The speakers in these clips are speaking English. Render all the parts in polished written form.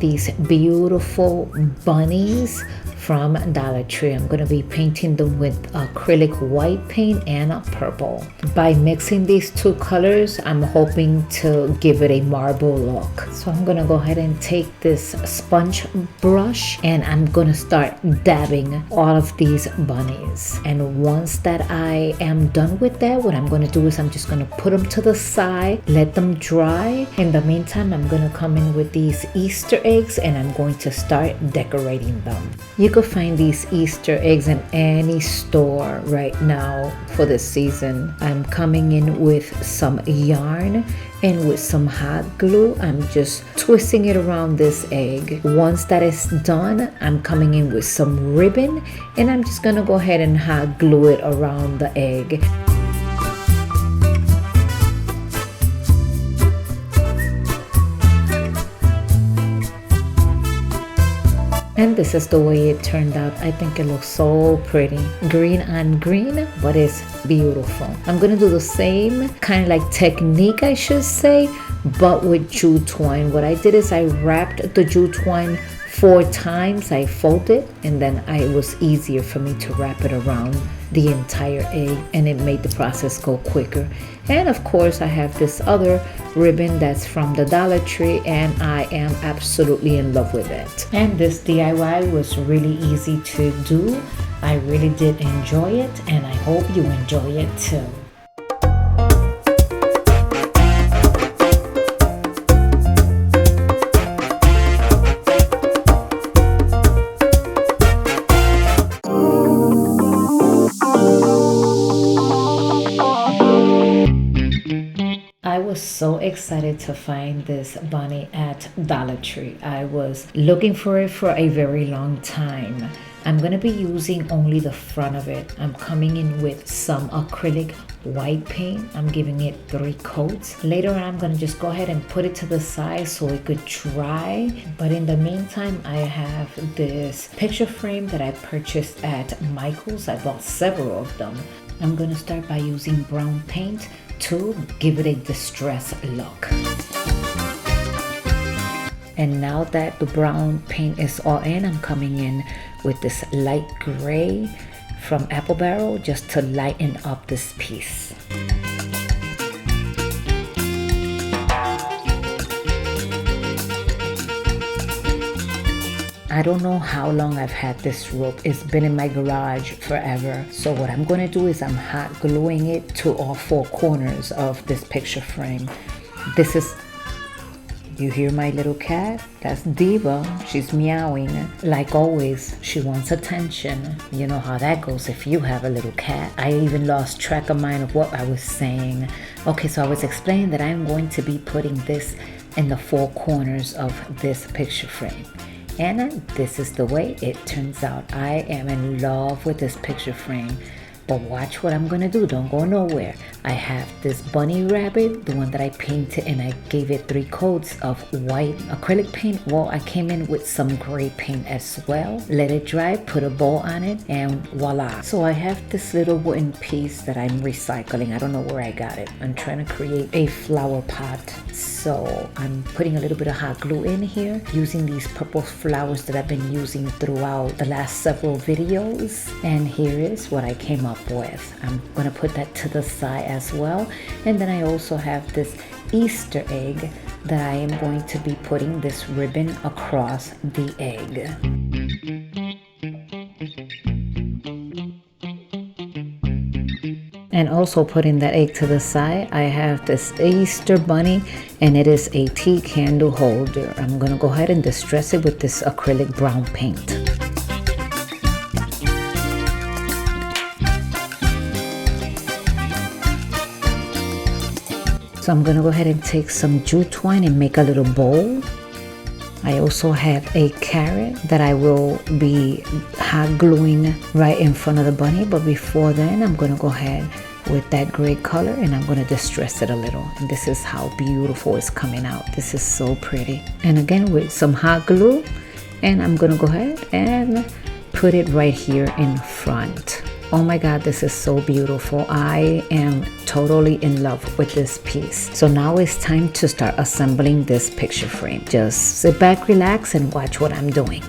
these beautiful bunnies from Dollar Tree. I'm going to be painting them with acrylic white paint and purple. By mixing these two colors, I'm hoping to give it a marble look. So I'm going to go ahead and take this sponge brush and I'm going to start dabbing all of these bunnies. And once that I am done with that, what I'm going to do is I'm just going to put them to the side, let them dry. In the meantime, I'm going to come in with these Easter eggs and I'm going to start decorating them. You could find these Easter eggs in any store right now for this season. I'm coming in with some yarn and with some hot glue. I'm just twisting it around this egg. Once that is done, I'm coming in with some ribbon and I'm just gonna go ahead and hot glue it around the egg. And this is the way it turned out. I think it looks so pretty. Green on green, but it's beautiful. I'm gonna do the same kind of like technique, I should say, but with jute twine. What I did is I wrapped the jute twine 4 times. I folded and then it was easier for me to wrap it around the entire egg and it made the process go quicker. And of course I have this other ribbon that's from the Dollar Tree and I am absolutely in love with it. And this DIY was really easy to do. I really did enjoy it and I hope you enjoy it too. I was so excited to find this bunny at Dollar Tree. I was looking for it for a very long time. I'm going to be using only the front of it. I'm coming in with some acrylic white paint. I'm giving it 3 coats. Later on, I'm going to just go ahead and put it to the side so it could dry. But in the meantime, I have this picture frame that I purchased at Michael's. I bought several of them. I'm going to start by using brown paint to give it a distressed look. And now that the brown paint is all in, I'm coming in with this light gray from Apple Barrel just to lighten up this piece. I don't know how long I've had this rope. It's been in my garage forever. So what I'm going to do is I'm hot gluing it to all 4 corners of this picture frame. This is, you hear my little cat? That's Diva. She's meowing. Like always, she wants attention. You know how that goes if you have a little cat. I even lost track of mine of what I was saying. Okay, so I was explaining that I'm going to be putting this in the 4 corners of this picture frame. And this is the way it turns out. I am in love with this picture frame. But watch what I'm gonna do. Don't go nowhere. I have this bunny rabbit, the one that I painted, and I gave it 3 coats of white acrylic paint. Well, I came in with some gray paint as well. Let it dry, put a bow on it, and voila. So I have this little wooden piece that I'm recycling. I don't know where I got it. I'm trying to create a flower pot. So I'm putting a little bit of hot glue in here, using these purple flowers that I've been using throughout the last several videos. And here is what I came up with. I'm going to put that to the side as well. And then I also have this Easter egg that I am going to be putting this ribbon across the egg. And also putting that egg to the side, I have this Easter bunny and it is a tea candle holder. I'm going to go ahead and distress it with this acrylic brown paint. So I'm going to go ahead and take some jute twine and make a little bowl. I also have a carrot that I will be hot gluing right in front of the bunny. But before then, I'm going to go ahead with that gray color and I'm going to distress it a little. And this is how beautiful it's coming out. This is so pretty. And again, with some hot glue, and I'm going to go ahead and put it right here in front. Oh my God, this is so beautiful. I am totally in love with this piece. So now it's time to start assembling this picture frame. Just sit back, relax, and watch what I'm doing.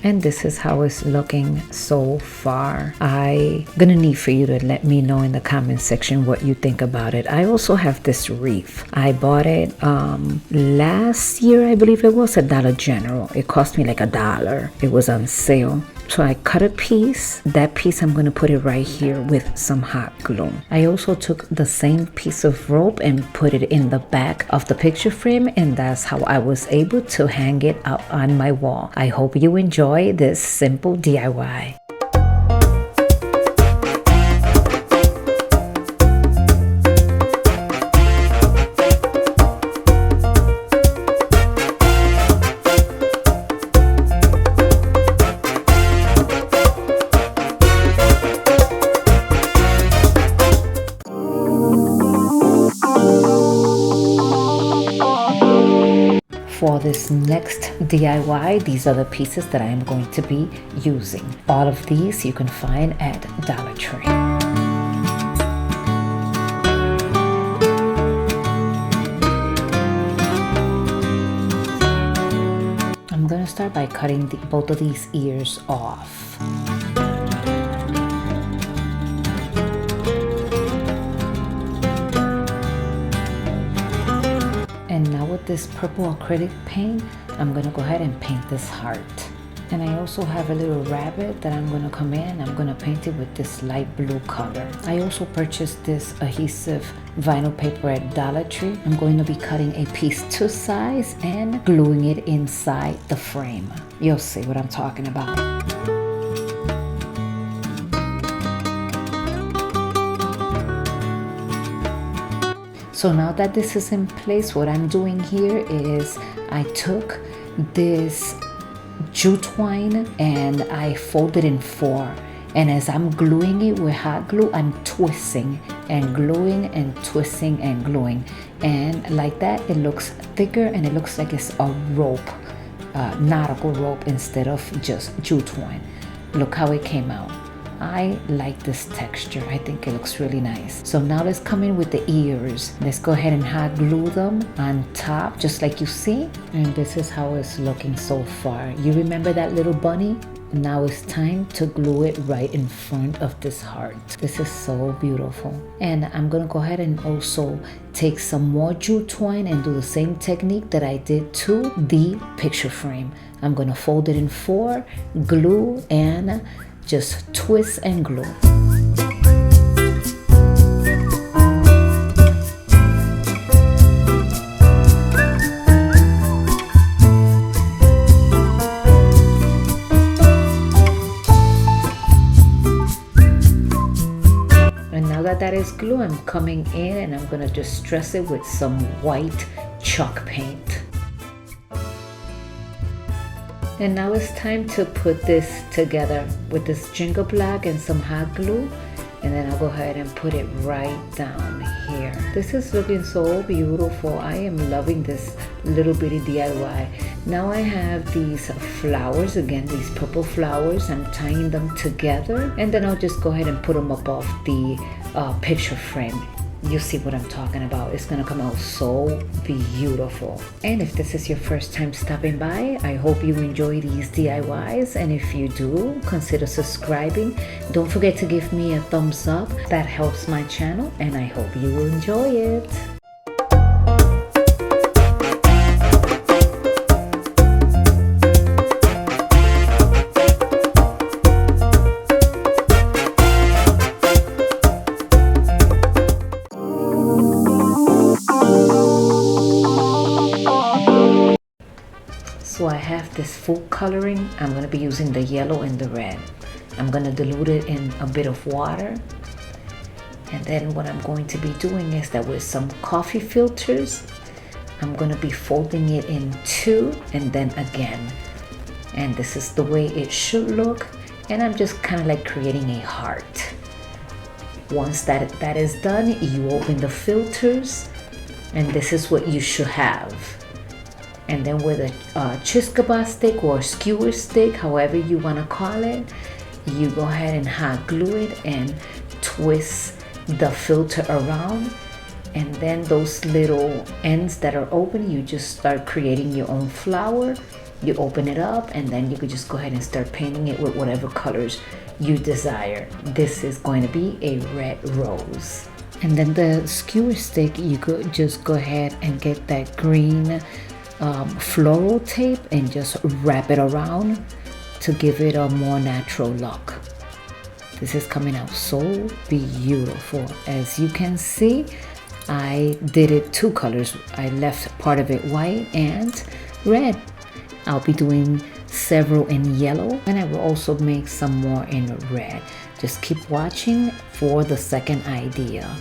And this is how it's looking so far. I'm gonna need for you to let me know in the comment section what you think about it. I also have this wreath. I bought it last year, I believe it was, at Dollar General. It cost me like $1. It was on sale. So I cut a piece. That piece, I'm going to put it right here with some hot glue. I also took the same piece of rope and put it in the back of the picture frame, and that's how I was able to hang it up on my wall. I hope you enjoy this simple DIY. For this next DIY, these are the pieces that I am going to be using. All of these you can find at Dollar Tree. I'm going to start by cutting both of these ears off. And now with this purple acrylic paint, I'm gonna go ahead and paint this heart. And I also have a little rabbit that I'm gonna come in. I'm gonna paint it with this light blue color. I also purchased this adhesive vinyl paper at Dollar Tree. I'm going to be cutting a piece to size and gluing it inside the frame. You'll see what I'm talking about. So now that this is in place, what I'm doing here is I took this jute twine and I folded in 4. And as I'm gluing it with hot glue, I'm twisting and gluing and twisting and gluing. And like that, it looks thicker and it looks like it's a rope, nautical rope instead of just jute twine. Look how it came out. I like this texture. I think it looks really nice. So now let's come in with the ears. Let's go ahead and hot glue them on top, just like you see. And this is how it's looking so far. You remember that little bunny? Now it's time to glue it right in front of this heart. This is so beautiful. And I'm gonna go ahead and also take some more jute twine and do the same technique that I did to the picture frame. I'm gonna fold it in 4, glue, and just twist and glue. And now that is glue, I'm coming in and I'm gonna just stress it with some white chalk paint. And now it's time to put this together with this jingle block and some hot glue. And then I'll go ahead and put it right down here. This is looking so beautiful. I am loving this little bitty DIY. Now I have these flowers, again, these purple flowers. I'm tying them together. And then I'll just go ahead and put them above the picture frame. You see what I'm talking about. It's gonna come out so beautiful. And if this is your first time stopping by, I hope you enjoy these DIYs. And if you do, consider subscribing. Don't forget to give me a thumbs up. That helps my channel, and I hope you will enjoy it. this food coloring, I'm going to be using the yellow and the red. I'm going to dilute it in a bit of water. And then what I'm going to be doing is that with some coffee filters, I'm going to be folding it in two and then again. And this is the way it should look. And I'm just kind of like creating a heart. Once that is done, you open the filters and this is what you should have. And then with a chiscaba stick or skewer stick, however you want to call it, you go ahead and hot glue it and twist the filter around. And then those little ends that are open, you just start creating your own flower. You open it up and then you could just go ahead and start painting it with whatever colors you desire. This is going to be a red rose. And then the skewer stick, you could just go ahead and get that green floral tape and just wrap it around to give it a more natural look. This is coming out so beautiful. As you can see, I did it two colors. I left part of it white and red. I'll be doing several in yellow, and I will also make some more in red. Just keep watching for the second idea.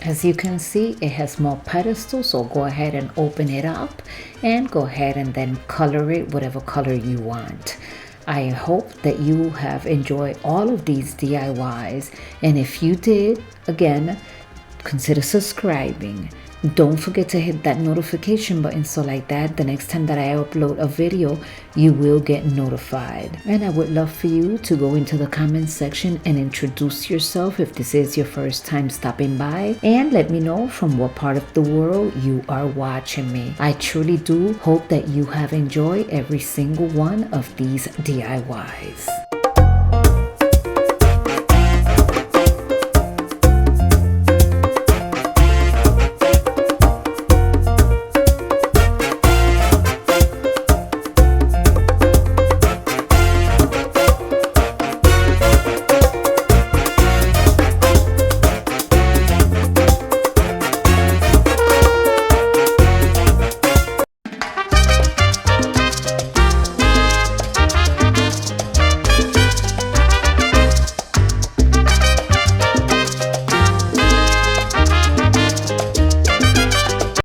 As you can see, it has more pedestals, so go ahead and open it up and go ahead and then color it whatever color you want. I hope that you have enjoyed all of these DIYs, and if you did, again, consider subscribing. Don't forget to hit that notification button so like that the next time that I upload a video, you will get notified. And I would love for you to go into the comment section and introduce yourself if this is your first time stopping by, and let me know from what part of the world you are watching me. I truly do hope that you have enjoyed every single one of these DIYs.